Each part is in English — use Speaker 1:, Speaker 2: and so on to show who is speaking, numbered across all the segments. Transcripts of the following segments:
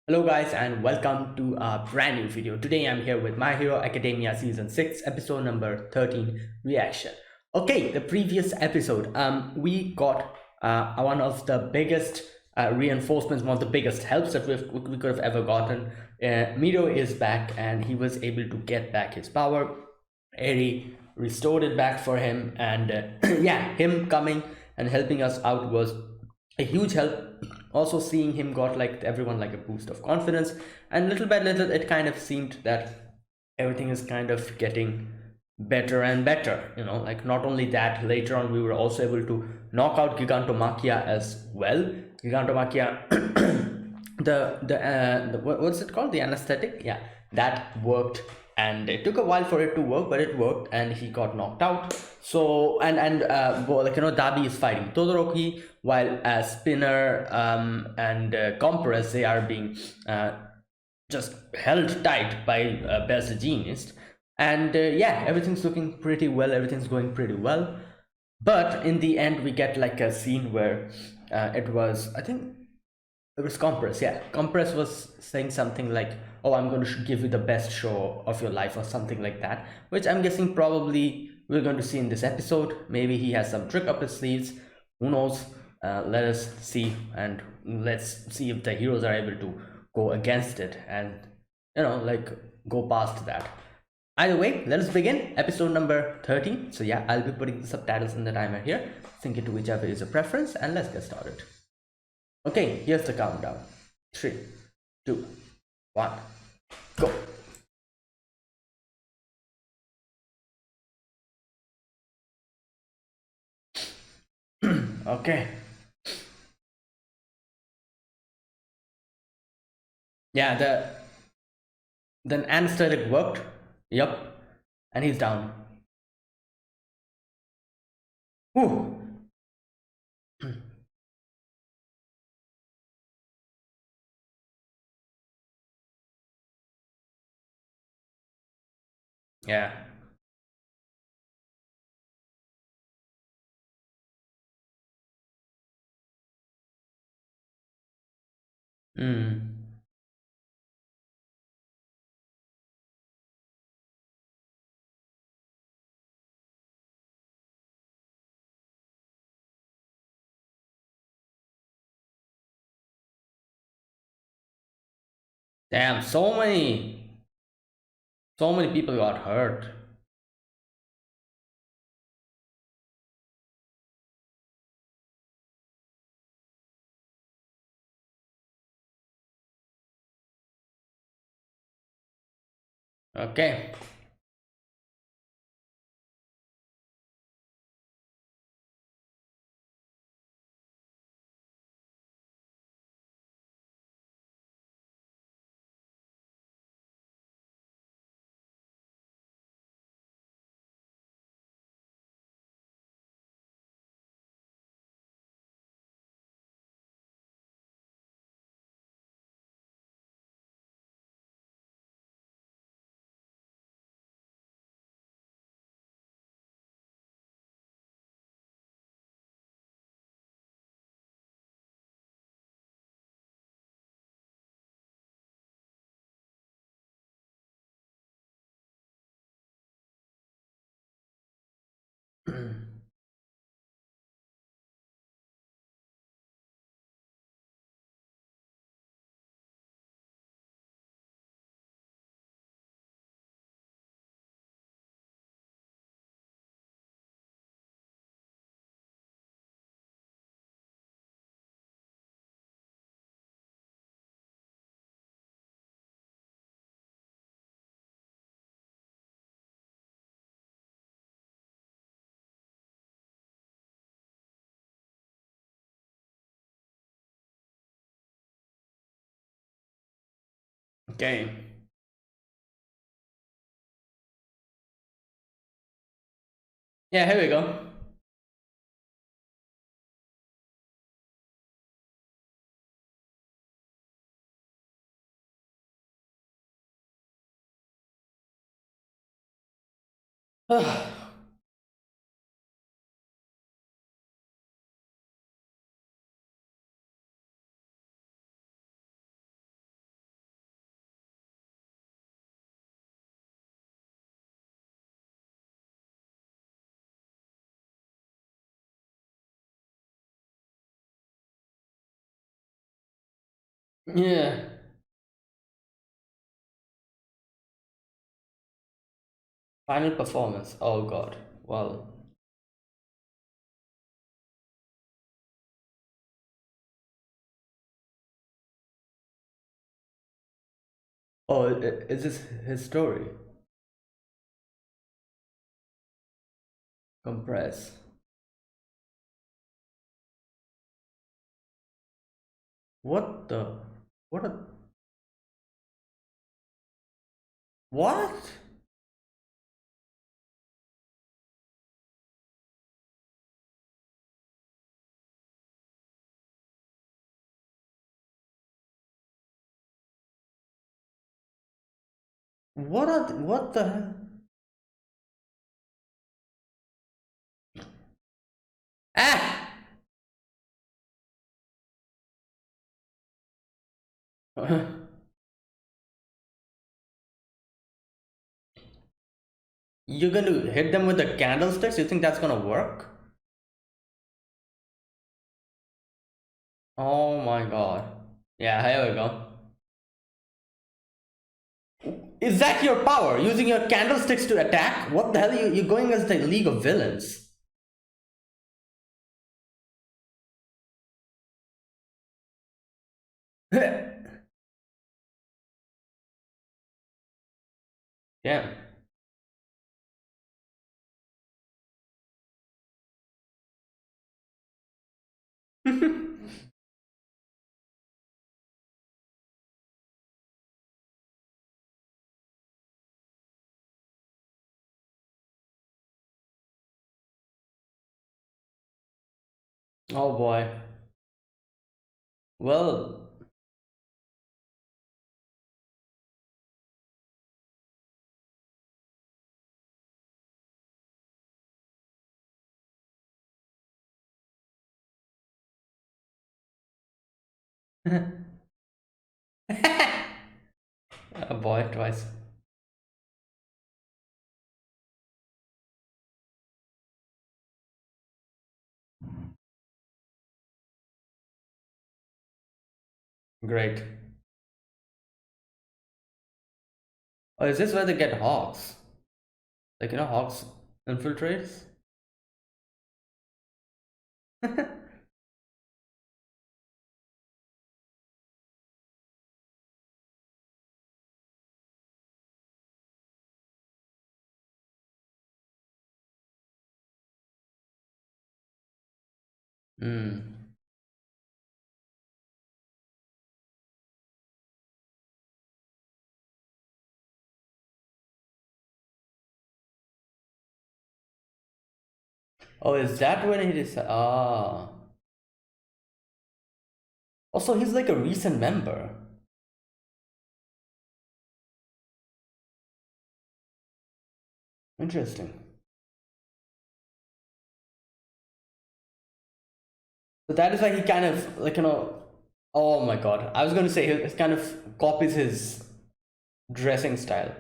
Speaker 1: Hello guys and welcome to a brand new video. Today I'm here with My Hero Academia Season 6 episode number 13 reaction. Okay, the previous episode we got one of the biggest reinforcements, one of the biggest helps that we could have ever gotten. Miro is back and he was able to get back his power. Eri restored it back for him and yeah, him coming and helping us out was a huge help. Also seeing him got like everyone like a boost of confidence, and little by little it kind of seemed that everything is kind of getting better and better, like not only that, later on we were also able to knock out Gigantomachia as well. Gigantomachia what's it called, the anesthetic, yeah, that worked, and it took a while for it to work, but it worked and he got knocked out. So well, Dabi is fighting Todoroki while Spinner and Compress, they are being just held tight by Best Genius. And yeah, everything's looking pretty well, everything's going pretty well. But in the end we get like a scene where it was, I think it was Compress, yeah. Compress was saying something like, "Oh, I'm going to give you the best show of your life," or something like that, which I'm guessing probably we're going to see in this episode. Maybe he has some trick up his sleeves. Who knows? Let us see, and let's see if the heroes are able to go against it and, like, go past that. Either way, let us begin episode number 13. So yeah, I'll be putting the subtitles in the timer here. Sync it to whichever is your preference, and let's get started. Okay, here's the countdown. 3, 2, 1, go. Okay. Yeah, the anesthetic worked. Yep. And he's down. Whew. Yeah. Hmm. Damn, so many people got hurt. Okay. Okay. Yeah, here we go. Yeah. Final performance. Oh God. Well. Oh, is this his story? Compress. What the? What a. What? What the hell? Ah! You're going to hit them with the candlesticks? You think that's gonna work? Oh my God. Yeah, here we go. Is that your power? Using your candlesticks to attack? What the hell? You're going as the League of Villains. Damn. Oh boy. Well, oh boy, twice. Great. Oh, is this where they get hawks? Like, hawks infiltrates? Hmm. Oh, is that when he decided? Ah. Also, he's like a recent member. Interesting. So that is why he kind of like Oh my God, I was going to say it kind of copies his dressing style.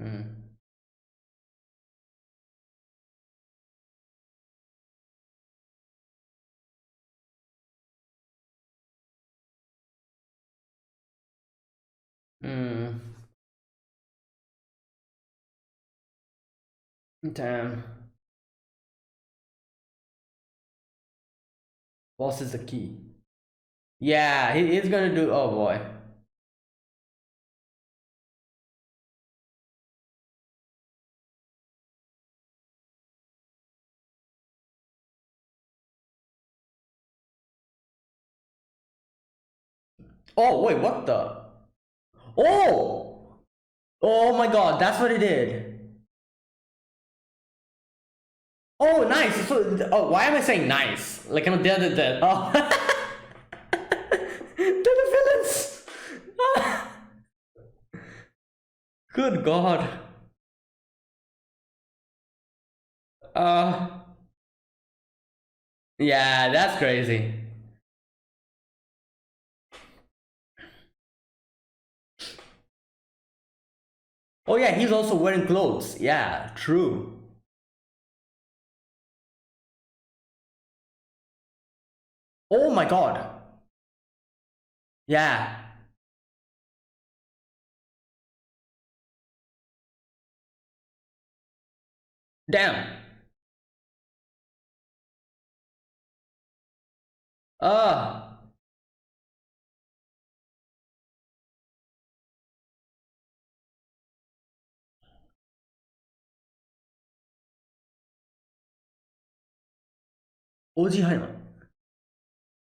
Speaker 1: Mm. Mm. Damn. Boss is the key. Yeah, he's gonna do. Oh boy. Oh wait, what the? Oh! Oh my God, that's what he did. Oh, nice. So, oh, why am I saying nice? Like, they're the oh, they're the villains. Good God. Uh, Yeah, that's crazy. Oh yeah, he's also wearing clothes. Yeah, true. Oh my god. Yeah. Damn. Uh. Oji Hanma.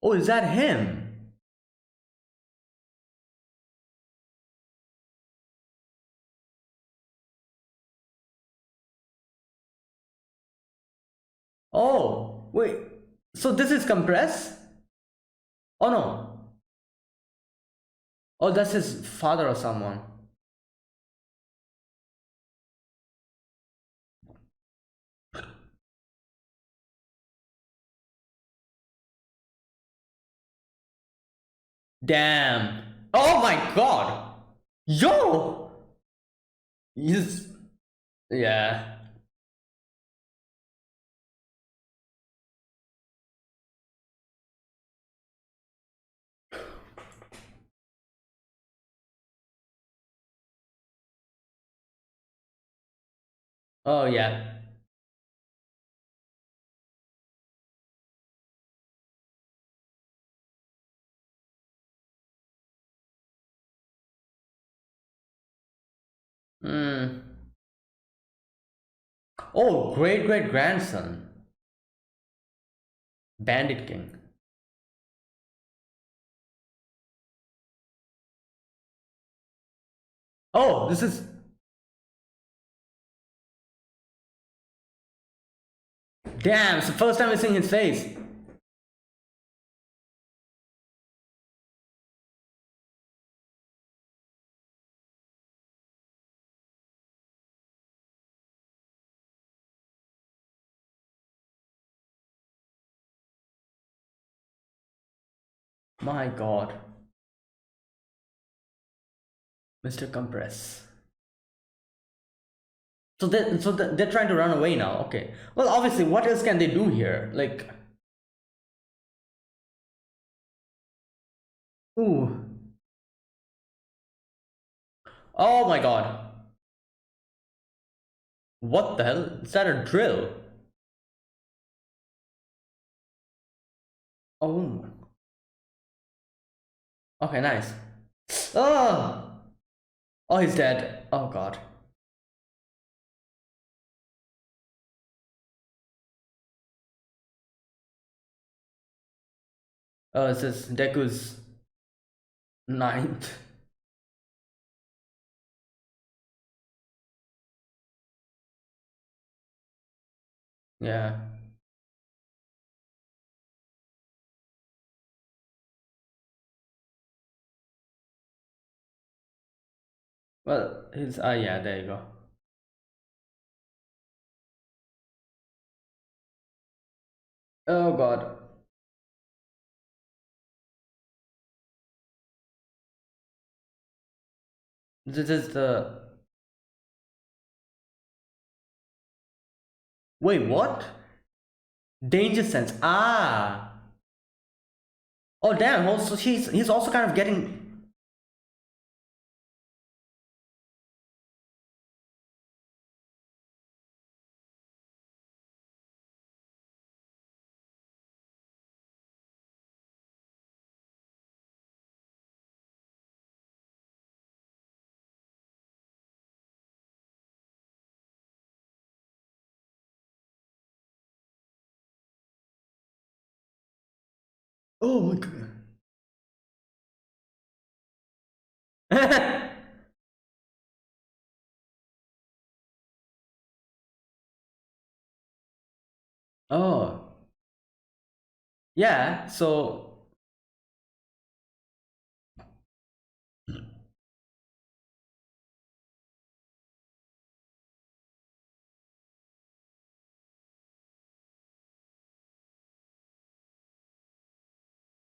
Speaker 1: Oh, is that him? Oh, wait. So this is compress? Oh no. Oh, that's his father or someone. Damn. Oh my god. Yo. He's. Yeah. Oh yeah. Hmm. Oh, great great grandson. Bandit King. Oh, this is. Damn, it's the first time we're seeing his face. My god. Mr. Compress. They're trying to run away now. Okay. Well, obviously, what else can they do here? Like, ooh. Oh my god. What the hell? Is that a drill? Oh. Okay, nice. Oh. Oh, he's dead. Oh god. Oh, this is Deku's ninth. Yeah. Well, his. Ah, yeah, there you go. Oh god. This is the. Wait, what? Danger sense. Ah. Oh damn. Also, he's also kind of getting. Oh my god. Oh. Yeah. So.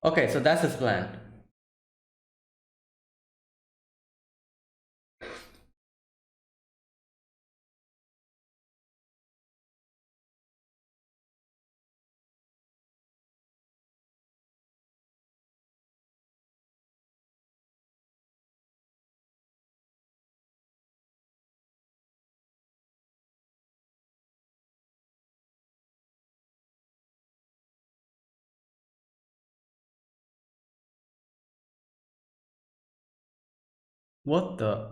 Speaker 1: Okay, so that's his plan. What the?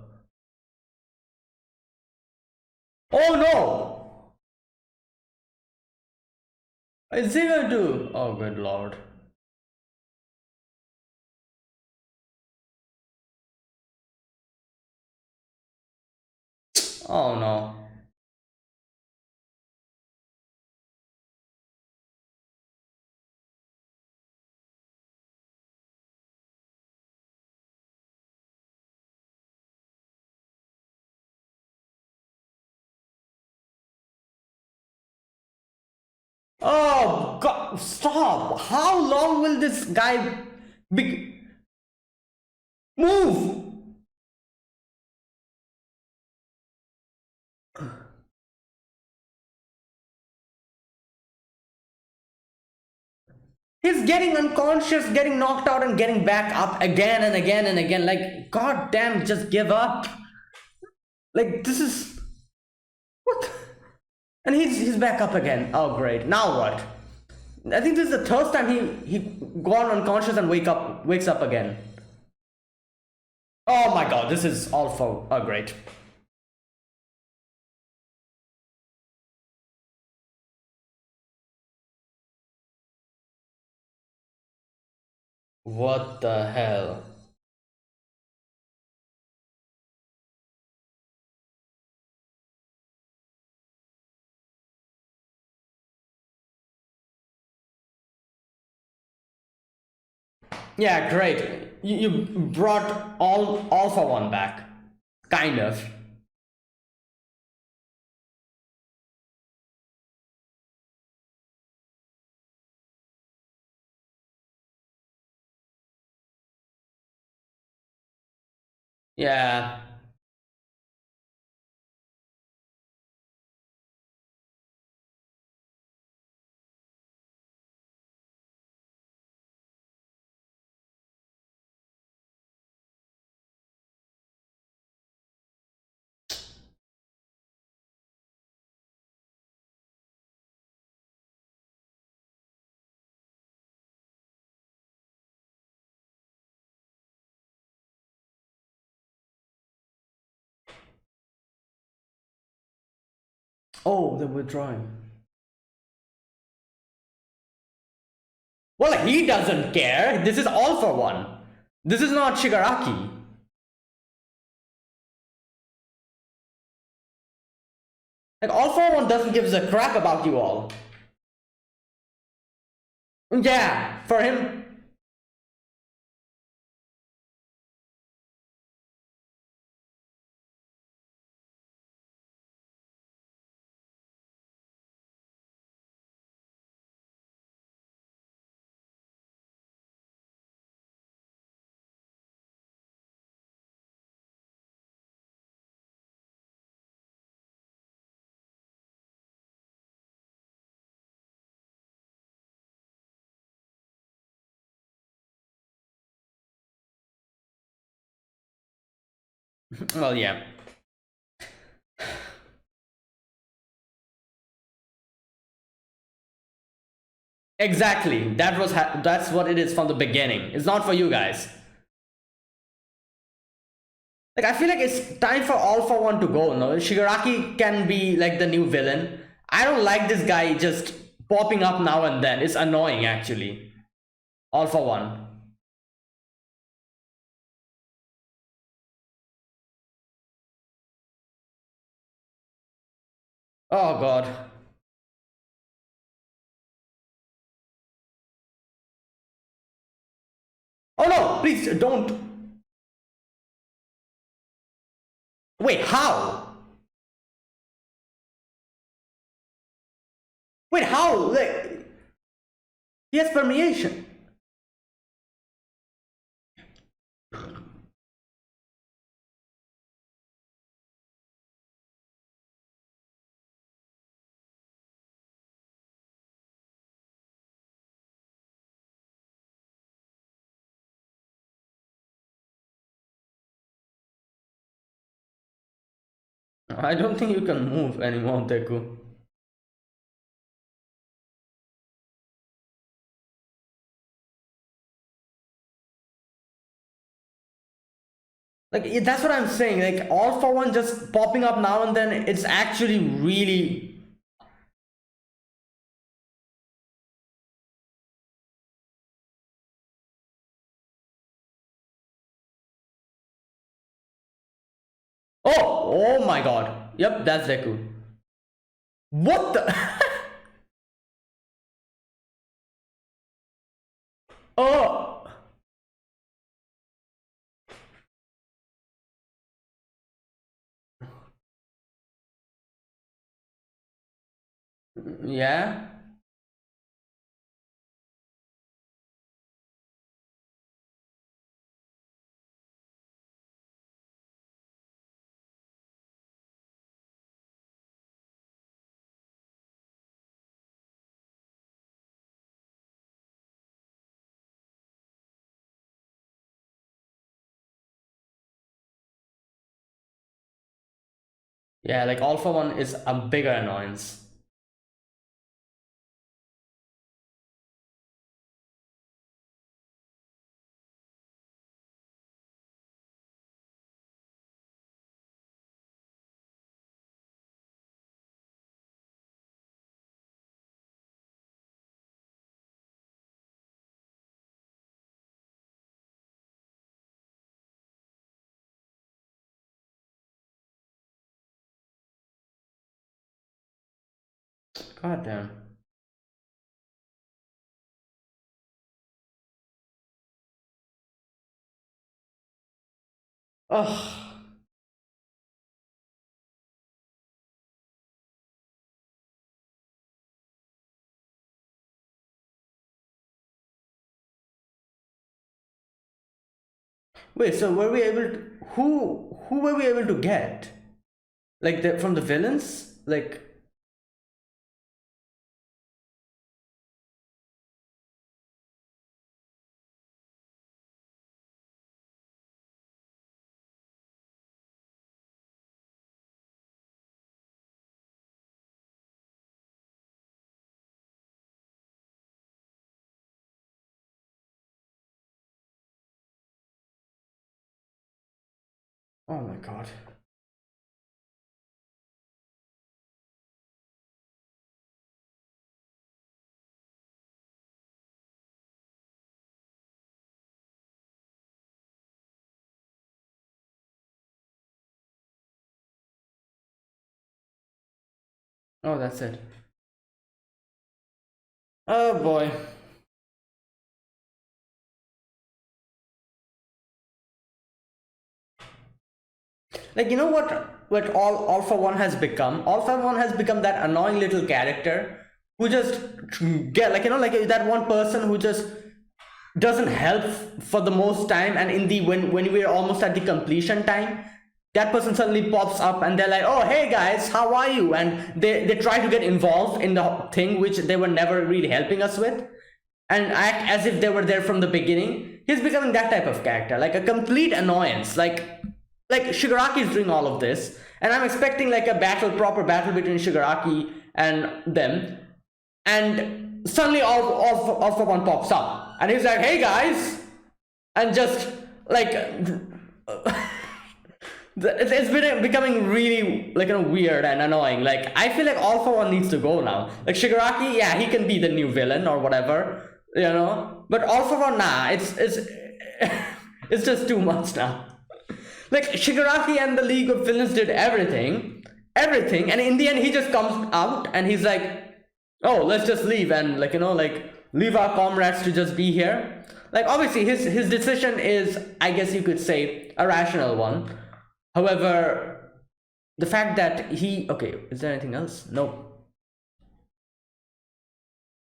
Speaker 1: Oh no! Is he going to? Oh, good lord. Oh no. Oh god, stop! How long will this guy be? Move! He's getting unconscious, getting knocked out, and getting back up again and again and again. Like, god damn, just give up. Like, this is. What? And he's back up again. Oh, great. Now what? I think this is the third time he gone unconscious and wakes up again. Oh my god, this is all for. Oh, great. What the hell? Yeah, great. You brought all for one back. Kind of. Yeah. Oh, they're withdrawing. Well, he doesn't care. This is all for one. This is not Shigaraki. Like, all for one doesn't give a crap about you all. Yeah, for him. Well, yeah. Exactly. That's what it is from the beginning. It's not for you guys. Like, I feel like it's time for all for one to go. No, Shigaraki can be like the new villain. I don't like this guy just popping up now and then. It's annoying, actually. All for one. Oh god. Oh no! Please don't. Wait, how? Wait, how? Like, he has permeation. I don't think you can move anymore, Deku. Like that's what I'm saying. Like All for One just popping up now and then, it's actually really. Oh my god. Yep, that's Deku. What the? Oh, yeah. Yeah, like All for One is a bigger annoyance. God damn. Oh, wait. So were we able to? Who were we able to get? Like from the villains? Like, oh my god. Oh, that's it. Oh boy. Like, you know what all for one has become? All for one has become that annoying little character who just get, like, like that one person who just doesn't help for the most time, and in the when we're almost at the completion time, that person suddenly pops up and they're like, oh hey guys, how are you? And they try to get involved in the thing which they were never really helping us with, and act as if they were there from the beginning. He's becoming that type of character, like a complete annoyance. Like Shigaraki is doing all of this, and I'm expecting like a proper battle between Shigaraki and them, and suddenly all for one pops up, and he's like, "Hey guys," and just like it's been becoming really like weird and annoying. Like I feel like All for One needs to go now. Like Shigaraki, yeah, he can be the new villain or whatever, but All for One, nah, it's it's just too much now. Like Shigaraki and the League of Villains did everything, and in the end he just comes out and he's like, "Oh, let's just leave and like leave our comrades to just be here." Like obviously his decision is, I guess you could say, a rational one. However, the fact that is there anything else? No.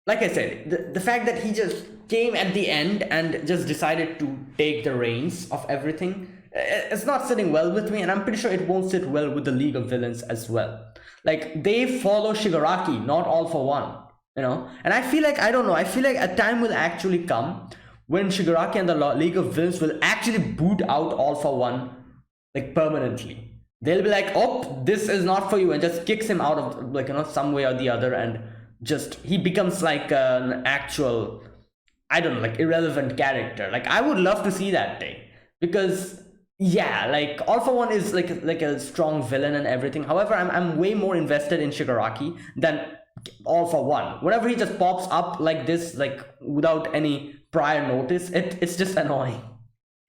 Speaker 1: Like I said, the fact that he just came at the end and just decided to take the reins of everything, it's not sitting well with me, and I'm pretty sure it won't sit well with the League of Villains as well. Like they follow Shigaraki, not All for One, and I feel like, I don't know, I feel like a time will actually come when Shigaraki and the League of Villains will actually boot out All for One, like permanently. they'll be like, oh, this is not for you, and just kicks him out of, like, some way or the other, and just he becomes like an actual, I don't know, like irrelevant character. Like I would love to see that day, because yeah, like All For One is like a strong villain and everything. However, I'm way more invested in Shigaraki than All For One. Whenever he just pops up like this, like without any prior notice, it's just annoying.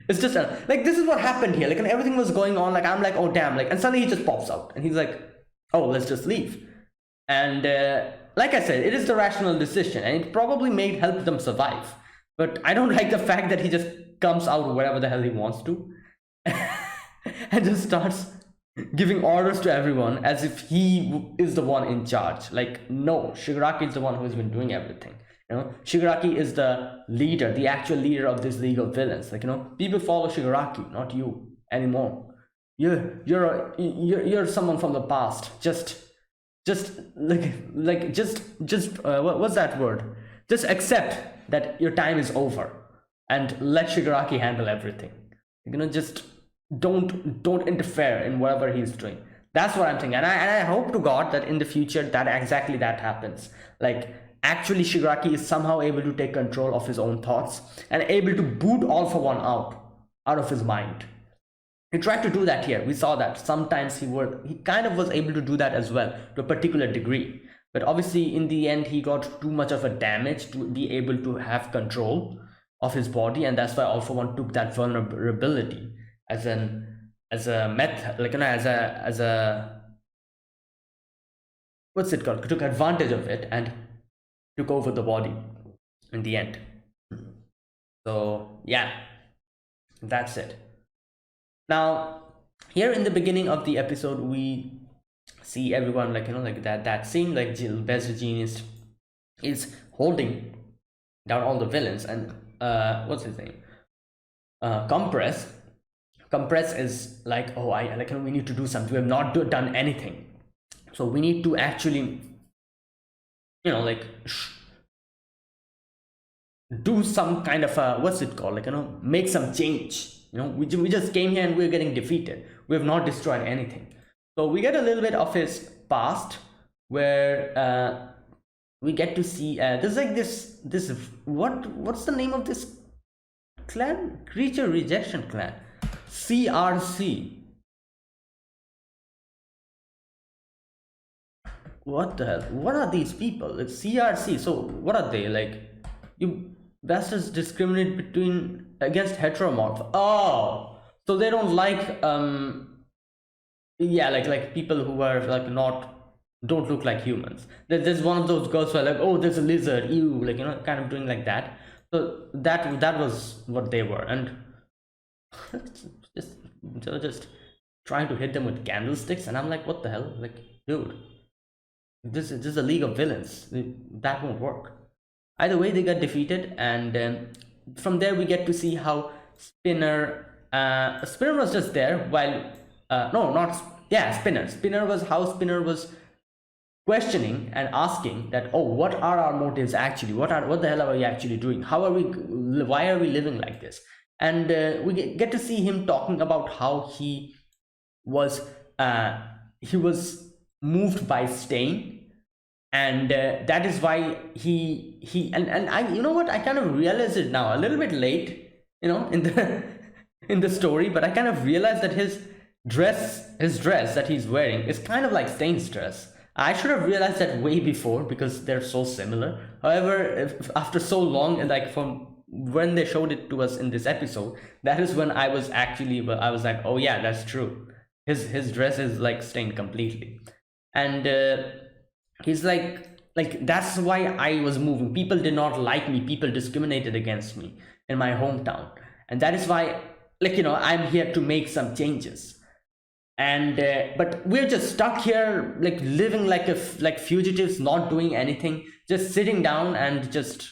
Speaker 1: It's just like, this is what happened here. Like, and everything was going on. Like, I'm like, oh damn. Like, and suddenly he just pops out, and he's like, oh, let's just leave. And like I said, it is the rational decision, and it probably may help them survive. But I don't like the fact that he just comes out wherever the hell he wants to, and just starts giving orders to everyone as if he is the one in charge. Like, no, Shigaraki is the one who's been doing everything. Shigaraki is the leader, the actual leader of this league of villains. Like, people follow Shigaraki, not you anymore. You're someone from the past. Just what's that word? Just accept that your time is over and let Shigaraki handle everything. Just don't interfere in whatever he's doing. That's what I'm thinking, and I hope to God that in the future that exactly that happens. Like, actually Shigaraki is somehow able to take control of his own thoughts and able to boot All For One out of his mind. He tried to do that here. We saw that sometimes he kind of was able to do that as well, to a particular degree. But obviously in the end he got too much of a damage to be able to have control of his body, and that's why All For One took that vulnerability as a method, like, as a what's it called? Took advantage of it and took over the body in the end. So yeah, that's it. Now here in the beginning of the episode, we see everyone, like, like that scene, like Best Genius is holding down all the villains, and what's his name, Compress is like, oh, we need to do something. We have not done anything, so we need to actually, like, do some kind of what's it called, like, make some change. We just came here and we're getting defeated. We have not destroyed anything. So we get a little bit of his past, where we get to see there's like this what's the name of this clan? Creature Rejection Clan, CRC. What the hell? What are these people? It's CRC. So what are they? Like, you bastards discriminate against heteromorph. Oh, so they don't like yeah, like people who are like don't look like humans. There's one of those girls who are like, oh, there's a lizard, ew, like, kind of doing like that. So that was what they were, and just trying to hit them with candlesticks, and I'm like, what the hell? Like, dude, this is a league of villains. That won't work. Either way, they got defeated, and from there we get to see how Spinner was just there while Spinner was questioning and asking that, oh, what are our motives actually? What the hell are we actually doing? Why are we living like this? And we get to see him talking about how he was moved by Stain, and that is why he and I, you know what, I kind of realized it now, a little bit late, in the in the story, but I kind of realized that his dress that he's wearing is kind of like Stain's dress. I should have realized that way before, because they're so similar. However, after so long, and like from when they showed it to us in this episode, that is when I was like, oh yeah, that's true. His dress is like Stained completely, and he's like that's why I was moving. People did not like me. People discriminated against me in my hometown, and that is why, like, I'm here to make some changes. And but we're just stuck here, like living like fugitives, not doing anything, just sitting down and just,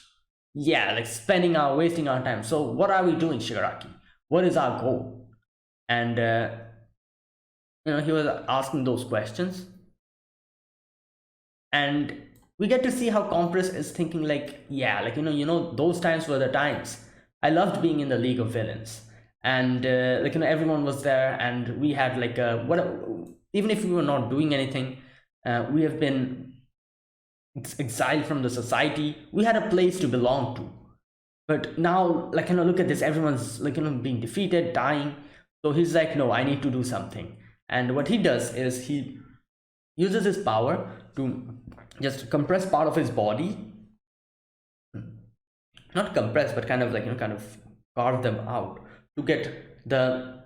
Speaker 1: yeah, like wasting our time. So what are we doing, Shigaraki? What is our goal? And he was asking those questions, and we get to see how Compress is thinking, like, yeah, like, those times were the times. I loved being in the League of Villains, and everyone was there, and we had like even if we were not doing anything, we have been exiled from the society. We had a place to belong to. But now, look at this, everyone's being defeated, dying. So he's like, no, I need to do something. And what he does is he uses his power to just compress part of his body, not compress, but kind of kind of carve them out to get the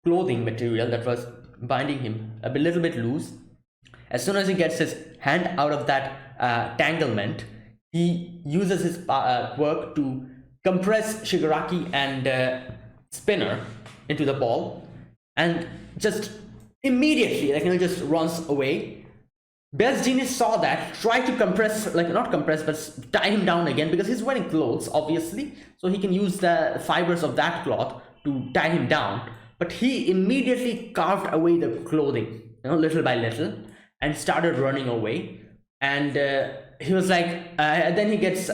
Speaker 1: clothing material that was binding him a little bit loose. As soon as he gets his hand out of that tanglement, he uses his quirk to compress Shigaraki and Spinner into the ball, and just immediately just runs away. Best Genius saw that, tried to compress, not compress, but tie him down again, because he's wearing clothes, obviously, so he can use the fibers of that cloth to tie him down. But he immediately carved away the clothing, little by little, and started running away. And he was like, then he gets,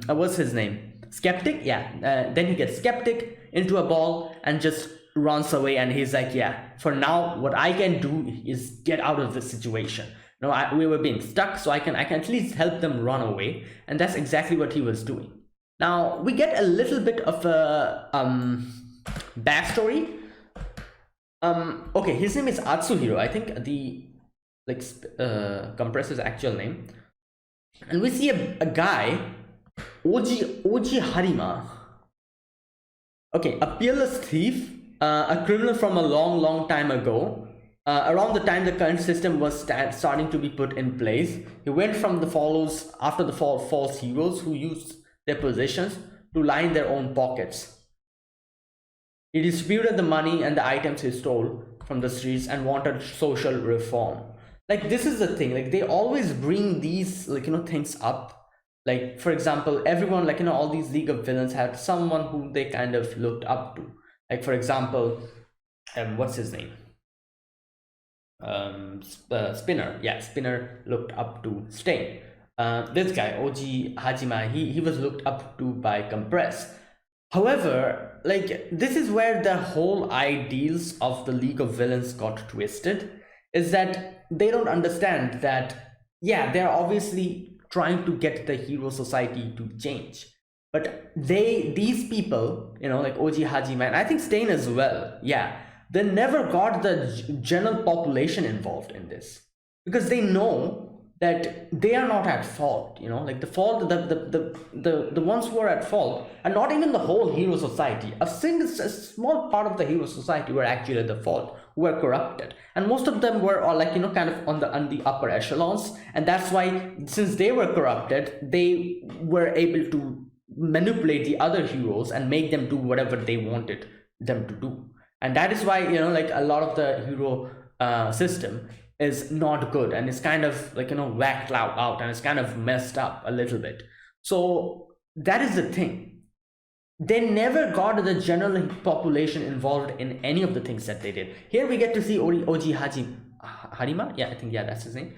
Speaker 1: what's his name? Skeptic? Yeah. Then he gets Skeptic into a ball and just runs away. And he's like, yeah, for now, what I can do is get out of this situation. We were being stuck, so I can at least help them run away. And that's exactly what he was doing. Now, we get a little bit of a backstory. Okay, his name is Atsuhiro. I think the Compress's actual name. And we see a guy, Oji Harima. Okay, a peerless thief, a criminal from a long time ago. Around the time the current system was starting to be put in place, he went from the follows after the false heroes who used their positions to line their own pockets. He distributed the money and the items he stole from the streets and wanted social reform. This is the thing, they always bring these things up. For example, everyone, all these League of Villains had someone who they kind of looked up to. For example, what's his name? Spinner. Yeah, Spinner looked up to Stain. This guy, Oji Hajima, he was looked up to by Compress. However, this is where the whole ideals of the League of Villains got twisted, is that they don't understand that, yeah, they're obviously trying to get the hero society to change. But these people, Oji Hajima, and I think Stain as well, yeah, they never got the general population involved in this, because they know that they are not at fault. The fault, the ones who are at fault are not even the whole hero society. A small part of the hero society were actually at the fault, who were corrupted, and most of them were kind of on the upper echelons, and that's why, since they were corrupted, they were able to manipulate the other heroes and make them do whatever they wanted them to do. And that is why, a lot of the hero system is not good, and it's kind of whacked out, and it's kind of messed up a little bit. So that is the thing. They never got the general population involved in any of the things that they did. Here we get to see Oji Harima. Yeah, I think, yeah, that's his name.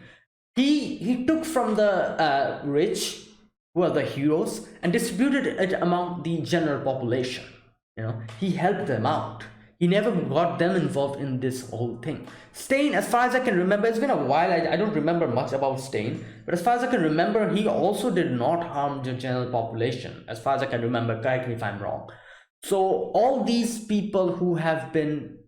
Speaker 1: He took from the rich, who are the heroes, and distributed it among the general population. He helped them out. He never got them involved in this whole thing. Stain, as far as I can remember, it's been a while, I don't remember much about Stain, but as far as I can remember, he also did not harm the general population, as far as I can remember. Correct me if I'm wrong. So all these people who have been,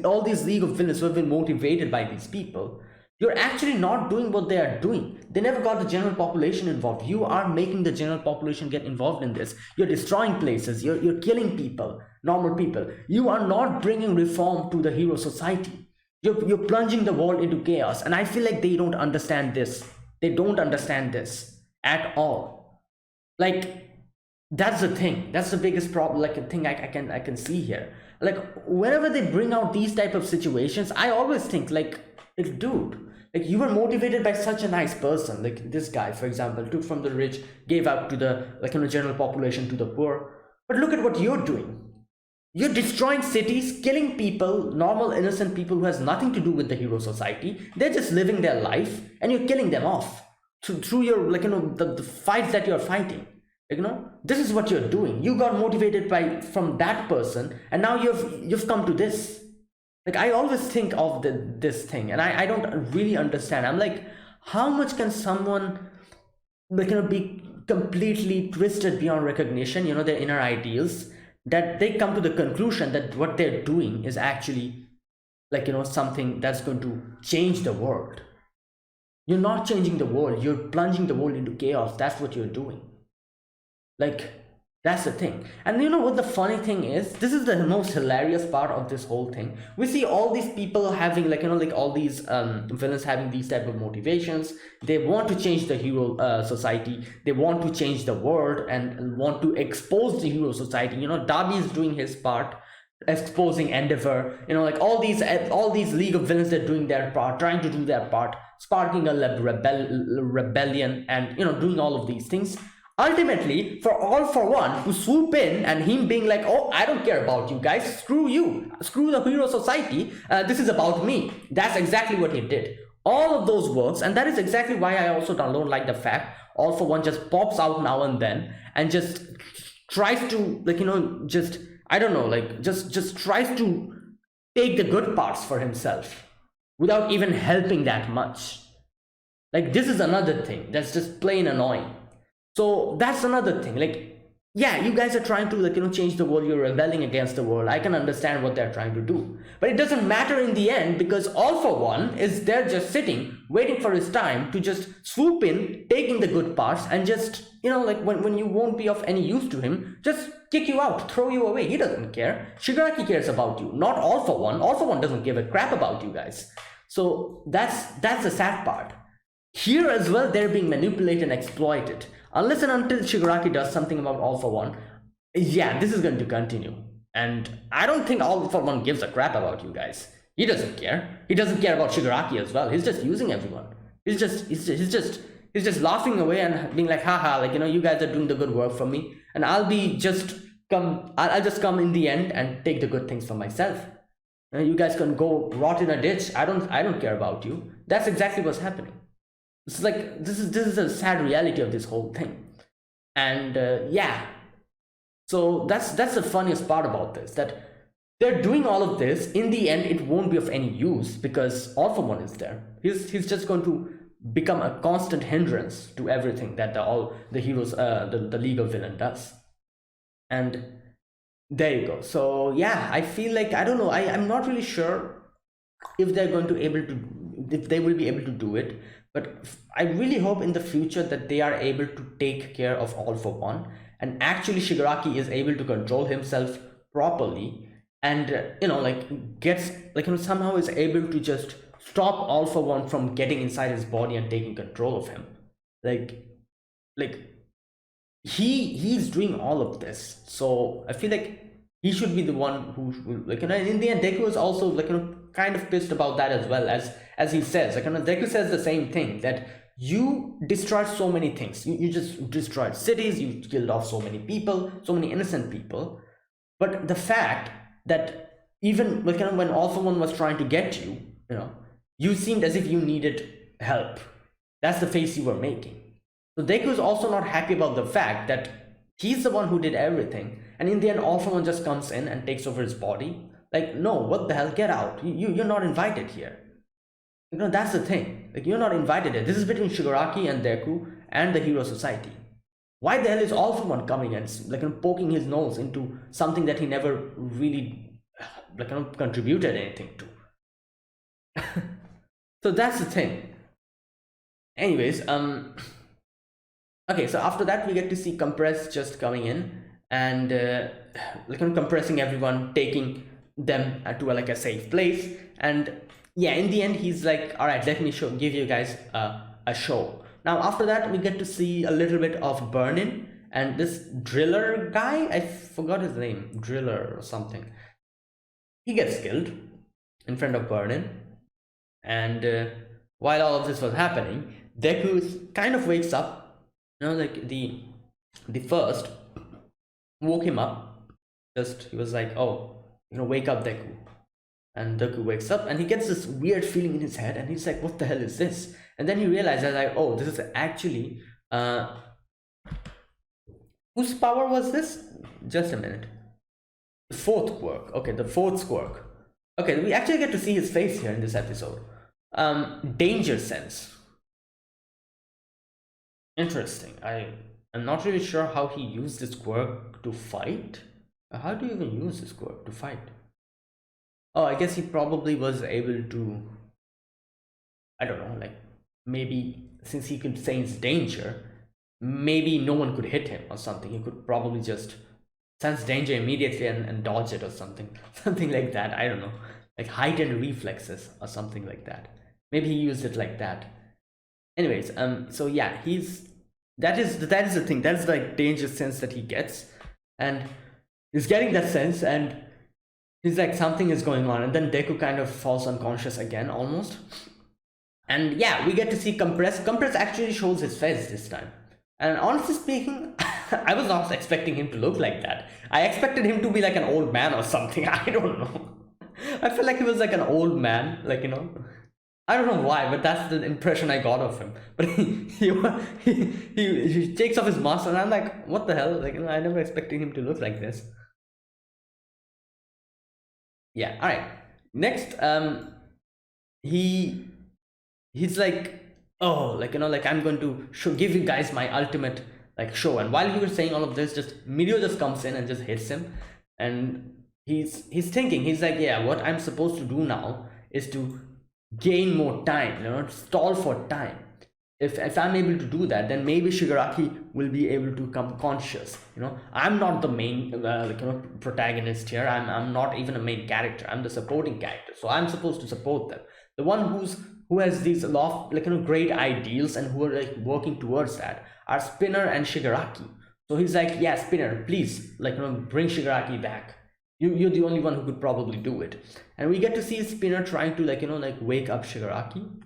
Speaker 1: all these League of Villains who have been motivated by these people, you're actually not doing what they are doing. They never got the general population involved. You are making the general population get involved in this. You're destroying places. You're killing people, normal people. You are not bringing reform to the hero society. You're plunging the world into chaos. And I feel like they don't understand this. They don't understand this at all. That's the thing. That's the biggest problem. A thing I can see here. Whenever they bring out these type of situations, I always think dude, you were motivated by such a nice person. This guy, for example, took from the rich, gave out to the general population, to the poor. But look at what you're doing. You're destroying cities, killing people, normal innocent people who has nothing to do with the hero society. They're just living their life, and you're killing them off through your the fights that you're fighting. This is what you're doing. You got motivated by from that person, and now you've come to this. Like, I always think of this thing, and I don't really understand. I'm like, how much can someone, be completely twisted beyond recognition, their inner ideals, that they come to the conclusion that what they're doing is actually, something that's going to change the world. You're not changing the world, you're plunging the world into chaos. That's what you're doing. Like, that's the thing. And you know what the funny thing is? This is the most hilarious part of this whole thing. We see all these people having, all these villains having these type of motivations. They want to change the hero society. They want to change the world and want to expose the hero society. Darby is doing his part, exposing Endeavor. All these League of Villains, they're doing their part, trying to do their part, sparking a rebellion, and doing all of these things. Ultimately, for All For One to swoop in and him being like, oh, I don't care about you guys, screw you, screw the hero society, this is about me. That's exactly what he did. All of those works, and that is exactly why I also don't like the fact All For One just pops out now and then and just tries to, just tries to take the good parts for himself without even helping that much. Like, this is another thing that's just plain annoying. So that's another thing. Yeah, you guys are trying to change the world. You're rebelling against the world. I can understand what they're trying to do, but it doesn't matter in the end, because All For One is there just sitting waiting for his time to just swoop in, taking the good parts, and just when you won't be of any use to him, just kick you out, throw you away. He doesn't care. Shigaraki cares about you, not All For One. All For One doesn't give a crap about you guys. So that's the sad part. Here as well, they're being manipulated and exploited. Unless and until Shigaraki does something about All For One, yeah, this is going to continue. And I don't think All For One gives a crap about you guys. He doesn't care. He doesn't care about Shigaraki as well. He's just using everyone. He's just laughing away and being like, haha, you guys are doing the good work for me, and I'll just come in the end and take the good things for myself. You guys can go rot in a ditch. I don't care about you. That's exactly what's happening. It's like, this is a sad reality of this whole thing. And yeah, so that's the funniest part about this, that they're doing all of this. In the end, it won't be of any use, because All For One is there. He's just going to become a constant hindrance to everything that the heroes, the League of Villain does. And there you go. So yeah, I feel like, I don't know, I'm not really sure if they will be able to do it, but I really hope in the future that they are able to take care of All For One, and actually Shigaraki is able to control himself properly, and gets somehow is able to just stop All For One from getting inside his body and taking control of him. He's doing all of this, so I feel like he should be the one who in the end. Deku is also kind of pissed about that as well, as he says. Deku says the same thing, that you destroyed so many things. You just destroyed cities, you killed off so many people, so many innocent people. But the fact that even when All For One was trying to get you, you seemed as if you needed help. That's the face you were making. So Deku is also not happy about the fact that he's the one who did everything, and in the end All For One just comes in and takes over his body. Like, no, what the hell, get out. You're not invited here. That's the thing. You're not invited here. This is between Shigaraki and Deku and the hero society. Why the hell is All For One coming and poking his nose into something that he never really contributed anything to? So that's the thing. Anyways, okay, so after that we get to see Compress just coming in and compressing everyone, taking them to a safe place. And yeah, in the end he's like, all right, let me give you guys a show. Now after that we get to see a little bit of Burnin, and this driller guy, I forgot his name, driller or something, he gets killed in front of Burnin. And while all of this was happening, Deku kind of wakes up. The first woke him up. He was like, oh, wake up, Deku. And Deku wakes up and he gets this weird feeling in his head, and he's like, what the hell is this? And then he realizes, like, oh, this is actually Whose power was this? Just a minute. The fourth quirk. Okay, the fourth quirk. Okay, we actually get to see his face here in this episode. Danger sense. Interesting. I'm not really sure how he used this quirk to fight. How do you even use this quirk to fight? Oh, I guess he probably was able to, I don't know, like maybe since he could sense danger, maybe no one could hit him or something. He could probably just sense danger immediately and dodge it or something. Something like that. I don't know. Like heightened reflexes or something like that. Maybe he used it like that. Anyways, so yeah, that is the thing. That's like danger sense that he gets. And he's getting that sense and he's like something is going on, and then Deku kind of falls unconscious again almost. And yeah, we get to see Compress. Compress actually shows his face this time. And honestly speaking, I was not expecting him to look like that. I expected him to be like an old man or something. I don't know. I feel like he was like an old man, like, you know. I don't know why, but that's the impression I got of him. But he takes off his mask, and I'm like, what the hell? Like, you know, I never expected him to look like this. Yeah. All right. Next, he's like, oh, like, you know, like I'm going to give you guys my ultimate like show. And while he was saying all of this, just Mirio just comes in and just hits him, and he's thinking, he's like, yeah, what I'm supposed to do now is to gain more time, you know, stall for time. If I'm able to do that, then maybe Shigaraki will be able to come conscious. You know, I'm not the main like, you know, protagonist here. I'm not even a main character. I'm the supporting character, so I'm supposed to support them. The one who has these like, you know, great ideals and who are like working towards that are Spinner and Shigaraki. So he's like, yeah, Spinner, please, like, you know, bring Shigaraki back. You're the only one who could probably do it. And we get to see Spinner trying to, like, you know, like wake up Shigaraki,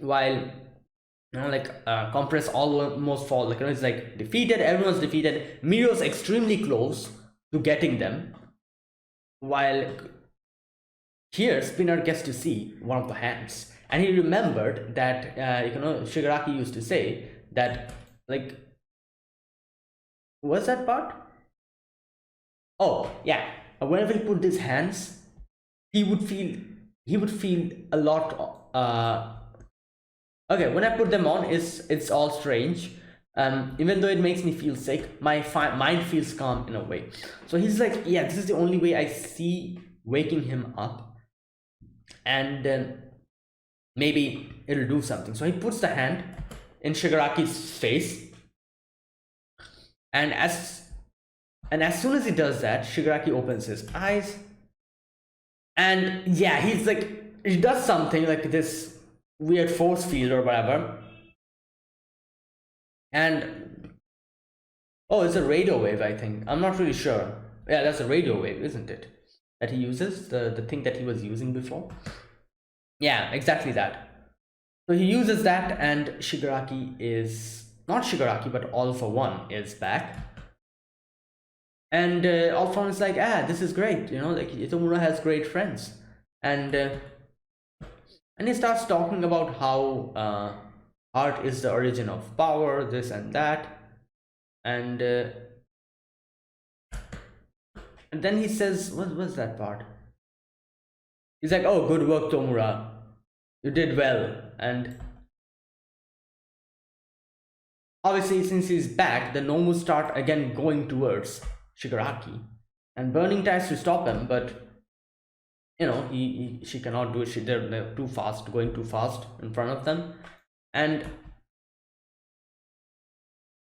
Speaker 1: while, you know, like Compress almost fall, like, you know, it's like defeated, everyone's defeated, Mirio's extremely close to getting them, while here Spinner gets to see one of the hands, and he remembered that you know, Shigaraki used to say that, like, what's that part? Oh yeah, whenever he put his hands, he would feel a lot okay, when I put them on, it's all strange. Even though it makes me feel sick, my mind feels calm in a way. So he's like, yeah, this is the only way I see waking him up, and then maybe it'll do something. So he puts the hand in Shigaraki's face, and as soon as he does that, Shigaraki opens his eyes, and yeah, he's like, he does something like this weird force field or whatever, and oh, it's a radio wave, I think. I'm not really sure. Yeah, that's a radio wave, isn't it? That he uses, the thing that he was using before. Yeah, exactly that. So he uses that, and Shigaraki is not Shigaraki, but All for One is back. And All for One is like, this is great, you know, like Itomura has great friends, and he starts talking about how art is the origin of power, this and that, and then he says, what was that part? He's like, oh, good work, Tomura, you did well. And obviously, since he's back, the Nomu start again going towards Shigaraki, and Burning tries to stop him, but you know, she cannot do it. They're too fast, going too fast in front of them. And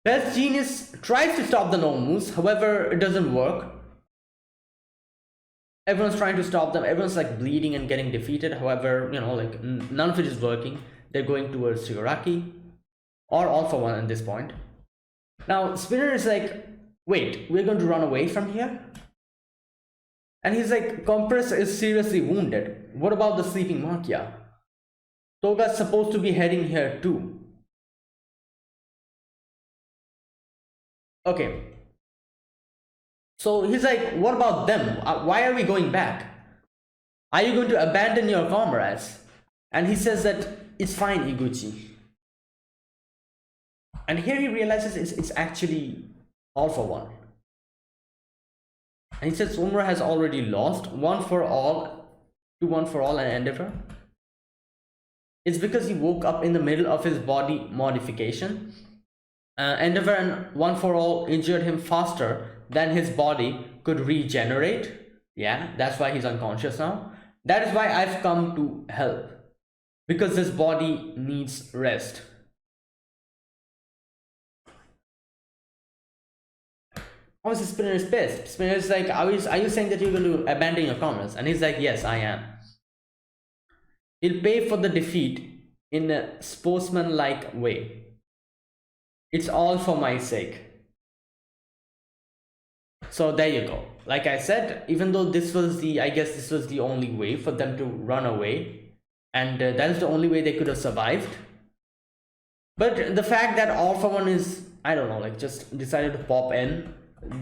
Speaker 1: Best Genius tries to stop the Nomus, however, it doesn't work. Everyone's trying to stop them, everyone's like bleeding and getting defeated, however, you know, like none of it is working. They're going towards Shigaraki, or All for One at this point. Now, Spinner is like, wait, we're going to run away from here? And he's like, Compress is seriously wounded. What about the sleeping Makia? Toga's supposed to be heading here too. Okay. So he's like, what about them? Why are we going back? Are you going to abandon your comrades? And he says that it's fine, Iguchi. And here he realizes it's actually All For One. And he says Umra has already lost One For All to One For All and Endeavor. It's because he woke up in the middle of his body modification. Endeavor and One For All injured him faster than his body could regenerate. Yeah, that's why he's unconscious now. That is why I've come to help. Because his body needs rest. Obviously, Spinner is pissed. Spinner is like, are you saying that you're going to abandon your commerce? And he's like, yes, I am. He'll pay for the defeat in a sportsman-like way. It's all for my sake. So there you go. Like I said, even though this was I guess this was the only way for them to run away, and that is the only way they could have survived. But the fact that All For One is, I don't know, like just decided to pop in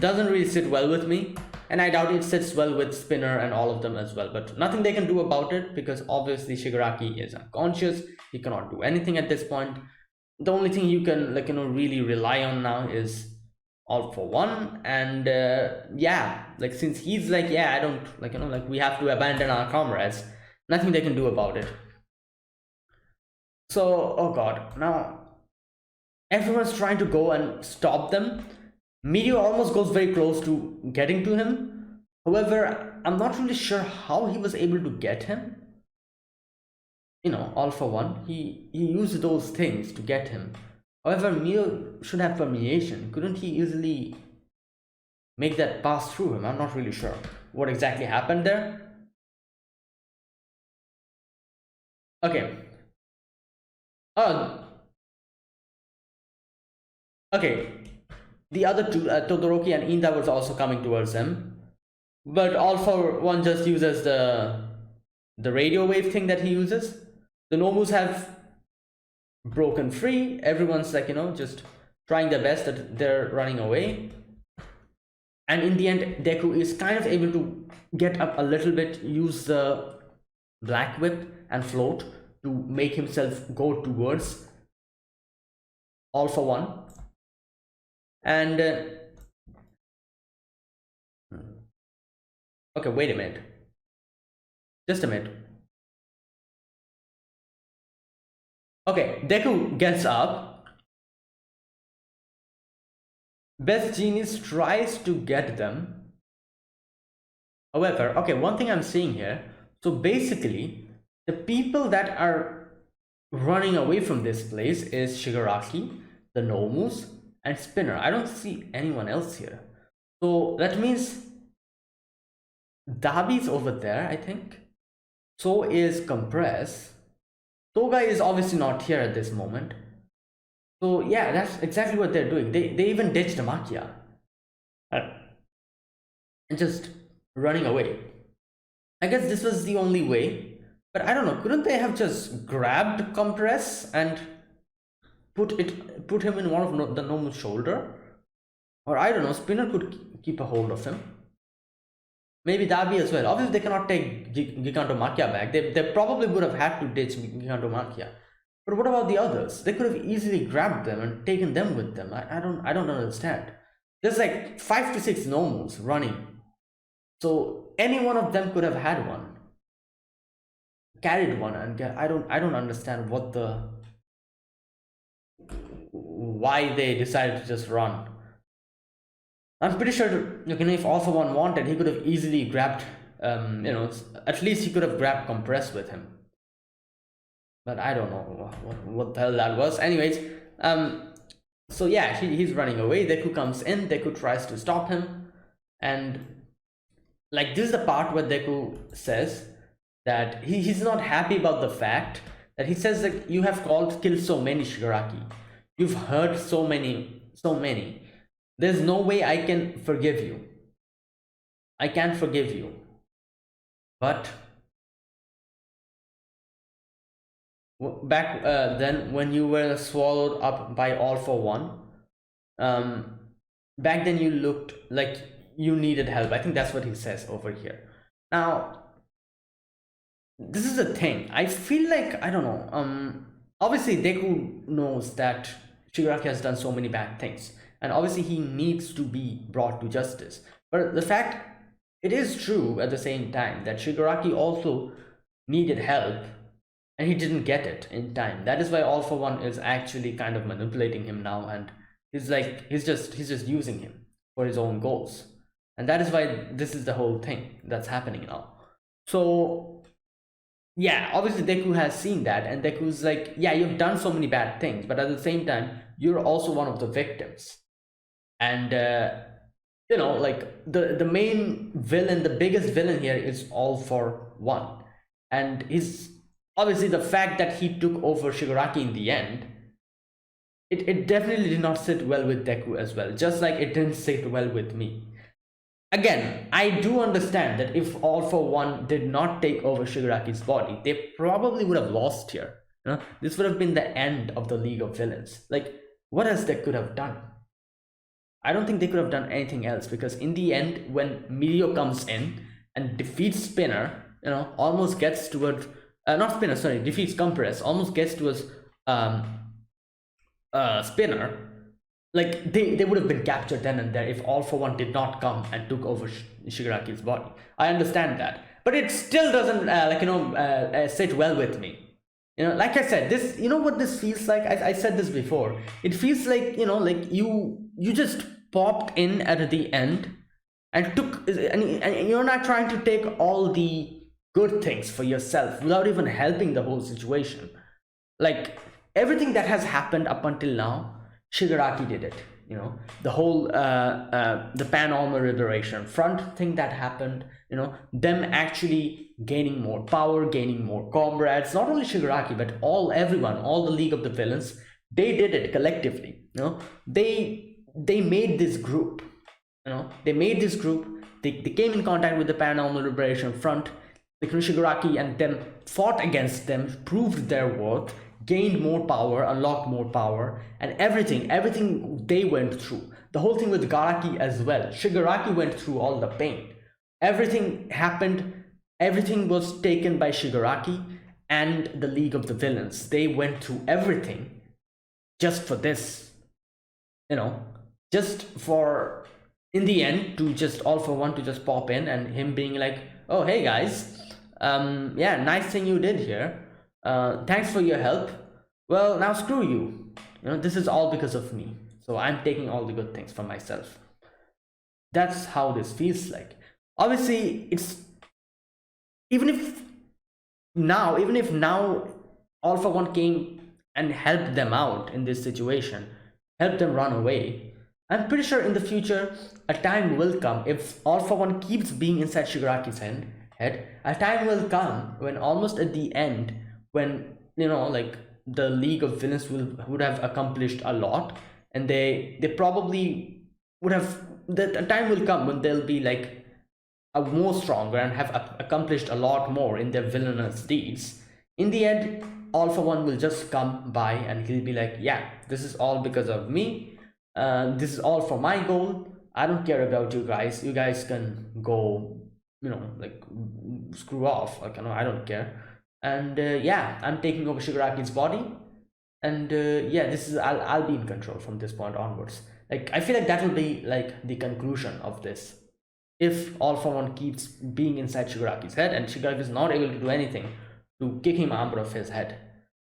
Speaker 1: doesn't really sit well with me, and I doubt it sits well with Spinner and all of them as well. But nothing they can do about it, because obviously Shigaraki is unconscious. He cannot do anything at this point. The only thing you can, like, really rely on now is All For One. And yeah, like, since he's like, yeah, I don't, like, like, we have to abandon our comrades, nothing they can do about it. So, oh god, now everyone's trying to go and stop them. Meteor almost goes very close to getting to him. However, I'm not really sure how he was able to get him. All For One, he used those things to get him. However, Meteor should have permeation. Couldn't he easily make that pass through him? I'm not really sure what exactly happened there. Okay. Okay. The other two, Todoroki and Inda, was also coming towards him, but All For One just uses the radio wave thing that he uses. The Nomus have broken free. Everyone's like, just trying their best, that they're running away. And in the end, Deku is kind of able to get up a little bit, use the Black Whip and float to make himself go towards All For One. And okay, wait a minute. Just a minute. Okay, Deku gets up. Best Genius tries to get them. However, okay, one thing I'm seeing here. So basically, the people that are running away from this place is Shigaraki, the Nomus, and Spinner. I don't see anyone else here. So that means Dabi's over there, I think. So is Compress. Toga is obviously not here at this moment. So yeah, that's exactly what they're doing. They even ditched Makia. And just running away. I guess this was the only way. But I don't know, couldn't they have just grabbed Compress and put him in one of the Nomu's shoulder? Or I don't know, Spinner could keep a hold of him. Maybe Dabi as well. Obviously, they cannot take Gigantomachia back. They probably would have had to ditch Gigantomachia. But what about the others? They could have easily grabbed them and taken them with them. I don't understand. There's like 5 to 6 Nomus running. So any one of them could have had one. Carried one, and I don't understand why they decided to just run. I'm pretty sure, if All For One wanted, he could have easily grabbed, at least he could have grabbed Compress with him. But I don't know what the hell that was. Anyways, so yeah, he's running away. Deku comes in. Deku tries to stop him, and like, this is the part where Deku says that he's not happy about the fact that he says that you have killed so many, Shigaraki. You've hurt so many. There's no way I can forgive you. I can't forgive you. But back then, when you were swallowed up by All For One, back then you looked like you needed help. I think that's what he says over here. Now, this is the thing. I feel like, I don't know. Obviously, Deku knows that Shigaraki has done so many bad things, and obviously he needs to be brought to justice. But the fact, it is true at the same time that Shigaraki also needed help and he didn't get it in time. That is why All For One is actually kind of manipulating him now, and he's just using him for his own goals. And that is why this is the whole thing that's happening now. So yeah, obviously Deku has seen that, and Deku's like, yeah, you've done so many bad things, but at the same time, you're also one of the victims. And like the main villain, the biggest villain here is All For One, and his obviously the fact that he took over Shigaraki in the end, it definitely did not sit well with Deku as well, just like it didn't sit well with me. Again, I do understand that if All For One did not take over Shigaraki's body, they probably would have lost here. This would have been the end of the League of Villains. Like, what else they could have done? I don't think they could have done anything else, because in the end, when Mirio comes in and defeats Spinner, almost gets towards not Spinner, sorry, defeats Compress, almost gets towards Spinner. Like they would have been captured then and there if All For One did not come and took over Shigaraki's body. I understand that, but it still doesn't sit well with me. Like I said, this, what this feels like. I said this before. It feels like like you just popped in at the end and took, and you're not trying to take all the good things for yourself without even helping the whole situation. Like everything that has happened up until now, Shigaraki did it. The whole the Pan Armor Liberation Front thing that happened, them actually gaining more power, gaining more comrades, not only Shigaraki but everyone, all the League of the Villains, they did it collectively. They made this group. They made this group. They came in contact with the Pan Armor Liberation Front. Shigaraki and them fought against them, proved their worth, gained more power, unlocked more power, and everything they went through. The whole thing with Garaki as well. Shigaraki went through all the pain. Everything happened, everything was taken by Shigaraki and the League of the Villains. They went through everything just for this. Just for, in the end, to just All For One to just pop in and him being like, oh, hey guys, yeah, nice thing you did here. Thanks for your help. Well, now screw you. This is all because of me. So I'm taking all the good things for myself. That's how this feels like. Obviously, it's even if now All For One came and helped them out in this situation, helped them run away. I'm pretty sure in the future a time will come, if All For One keeps being inside Shigaraki's head, a time will come when almost at the end, when like the League of Villains would have accomplished a lot, and they probably would have, a time will come when they'll be like a more stronger and have accomplished a lot more in their villainous deeds. In the end, All For One will just come by and he'll be like, yeah, this is all because of me, this is all for my goal. I don't care about you guys can go, like screw off. Like, I don't care. And yeah, I'm taking over Shigaraki's body, and yeah, this is, I'll be in control from this point onwards. Like, I feel like that will be like the conclusion of this, if All For One keeps being inside Shigaraki's head and Shigaraki is not able to do anything to kick him out of his head.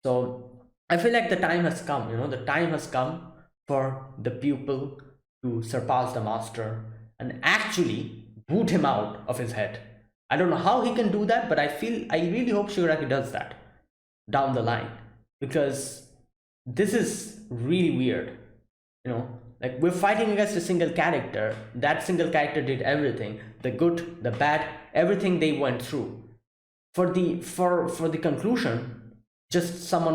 Speaker 1: So I feel like the time has come. The time has come for the pupil to surpass the master and actually boot him out of his head. I don't know how he can do that, but I really hope Shigaraki does that down the line, because this is really weird. Like, we're fighting against a single character. That single character did everything, the good, the bad, everything they went through. For the conclusion, just some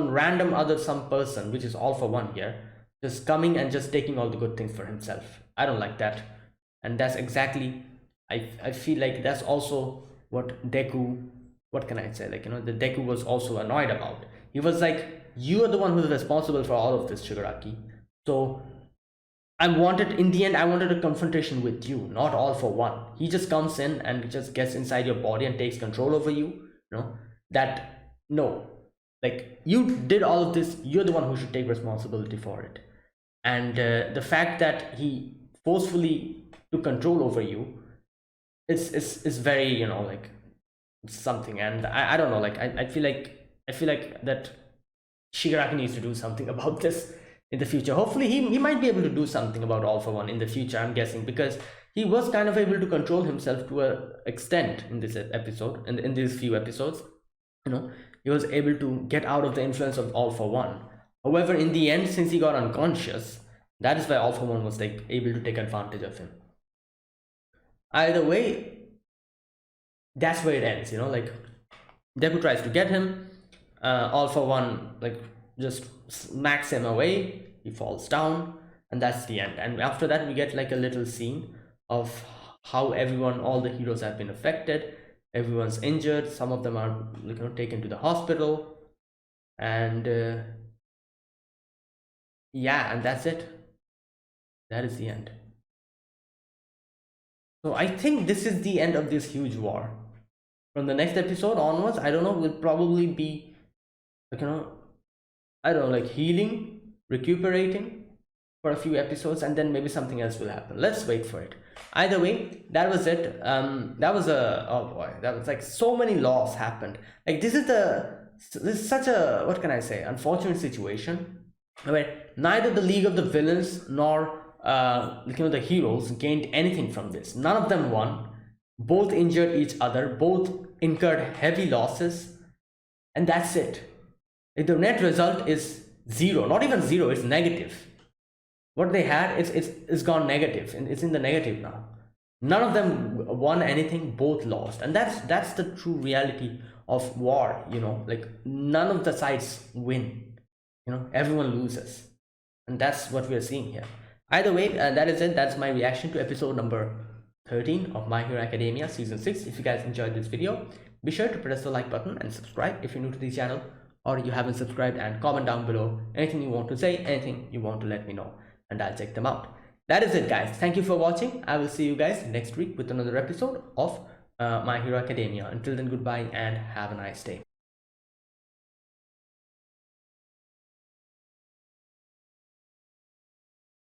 Speaker 1: person, which is All For One here, just coming and just taking all the good things for himself. I don't like that, and that's exactly, I feel like that's also what Deku, what can I say, like, the Deku was also annoyed about. He was like, you are the one who's responsible for all of this, Shigaraki. So in the end, I wanted a confrontation with you, not All For One. He just comes in and just gets inside your body and takes control over you. That, no. Like, you did all of this, you're the one who should take responsibility for it. and the fact that he forcefully took control over you is very, like, something. And I don't know, like, I feel like that Shigaraki needs to do something about this in the future. Hopefully he might be able to do something about All for One in the future, I'm guessing, because he was kind of able to control himself to a extent in this episode, in these few episodes. you know he was able to get out of the influence of All for One. However, in the end, since he got unconscious, that is why All for One was like able to take advantage of him. Either way, that's where it ends. Like, Deku tries to get him. All for One, like, just smacks him away. He falls down, and that's the end. And after that, we get like a little scene of how all the heroes have been affected. Everyone's injured. Some of them are, taken to the hospital, and yeah, and that's it. That is the end. So I think this is the end of this huge war. From the next episode onwards, I don't know, will probably be, like, I don't know, like, healing, recuperating for a few episodes, and then maybe something else will happen. Let's wait for it. Either way, that was it. That was a, oh boy, that was like so many laws happened. Like, this is such a, what can I say, unfortunate situation where neither the League of the Villains nor the heroes gained anything from this. None of them won. Both injured each other. Both incurred heavy losses, and that's it. The net result is zero. Not even zero. It's negative. What they had is gone negative, and it's in the negative now. None of them won anything. Both lost, and that's the true reality of war. Like, none of the sides win. Everyone loses, and that's what we're seeing here. Either way, that is it. That's my reaction to episode number 13 of My Hero Academia season 6. If you guys enjoyed this video, be sure to press the like button and subscribe if you're new to the channel, or you haven't subscribed, and comment down below anything you want to say, anything you want to let me know, and I'll check them out. That is it, guys. Thank you for watching. I will see you guys next week with another episode of My Hero Academia. Until then, goodbye and have a nice day.